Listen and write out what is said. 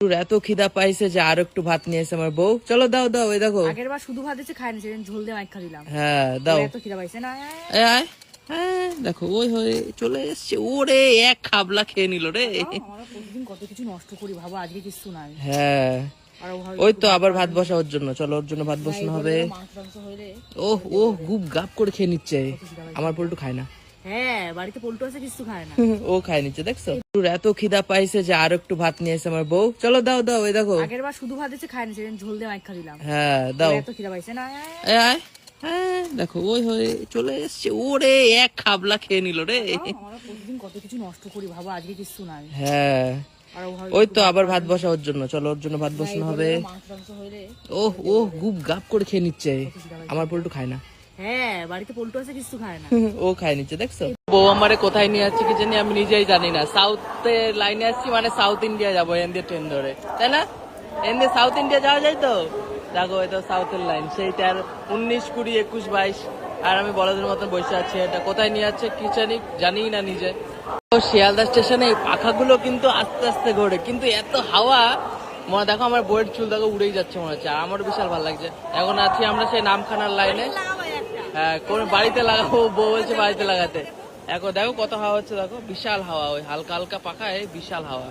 এত খিদা পাইছে যে আর একটু ভাত নিয়ে এসে আমার বউ, চলো দাও দাও। ওই দেখো আগের বার শুধু ভাত এসে খাই না, সেদিন ঝোল দিয়ে মাইখা দিলাম। হ্যাঁ দাও। এত খিদা পাইছে না। এই আয়। হ্যাঁ দেখো ওই হয়ে চলে এসছে, ওরে এক খাবলা খেয়ে নিল রে। আমরা প্রতিদিন কত কিছু নষ্ট করি, ভাবো আজকে কিছু নাই। হ্যাঁ ওই তো আবার ভাত বসা ওর জন্য, চলো ওর জন্য ভাত বসানো হবে। ওহ ওহ গুপ গাপ করে খেয়ে নিচ্ছে, আমার পল্টু খায় না। হ্যাঁ বাড়িতে পল্টু আছে, কিছু খায় না। ও খায় নিচ্ছে দেখছো। এত খিদা পাইছে যে আর একটু ভাত নিয়ে এসে আমার বউ, চলো দাও দাও। ওই দেখো আগের বার শুধু ভাত এসে খাই না, সেদিন ঝোল দিয়ে মাইখা দিলাম। হ্যাঁ দাও। এত খিদা পাইছে না। এই আয়। হ্যাঁ দেখো ওই হয়ে চলে এসছে, ওরে এক খাবলা খেয়ে নিল রে। আমরা প্রতিদিন কত কিছু নষ্ট করি, ভাবো আজকে কিছু নাই। হ্যাঁ ওই তো আবার ভাত বসা ওর জন্য, চলো ওর জন্য ভাত বসানো হবে। ওহ ওহ গুপ গাপ করে খেয়ে নিচ্ছে, আমার পল্টু খায় না। হ্যাঁ বাড়িতে পল্টু আছে, কিছু খায় না। ও খায় নিচ্ছে দেখছো। বউ আমারে কোথায় নিয়ে যাচ্ছে কি জানি, আমি নিজেই জানি না। সাউথে লাইনে আসছি, মানে সাউথ ইন্ডিয়া যাবো এন দিয়ে ট্রেন ধরে, তাই না? এন দিয়ে সাউথ ইন্ডিয়া যাওয়া যায় তো। দেখো এটা সাউথের লাইন, সেইটার 19, 20, 21, 22 আর আমি বড়দের মতন বসে আছি। এটা কোথায় নিয়ে যাচ্ছে কি জানি না নিজে। শিয়ালদা স্টেশনে এই পাখাগুলো কিন্তু আস্তে আস্তে ঘোরে, কিন্তু এত হাওয়া মনে, দেখো আমার বইয়ের চুল দেখো উড়েই যাচ্ছে মনে হচ্ছে। আর আমারও বিশাল ভালো লাগছে। এখন আছি আমরা সেই নামখানার লাইনে। হ্যাঁ কোন বাড়িতে লাগাবো, বউ বলছে বাড়িতে লাগাতে। এখন দেখো কত হাওয়া হচ্ছে, দেখো বিশাল হাওয়া, ওই হালকা হালকা পাখায় বিশাল হাওয়া।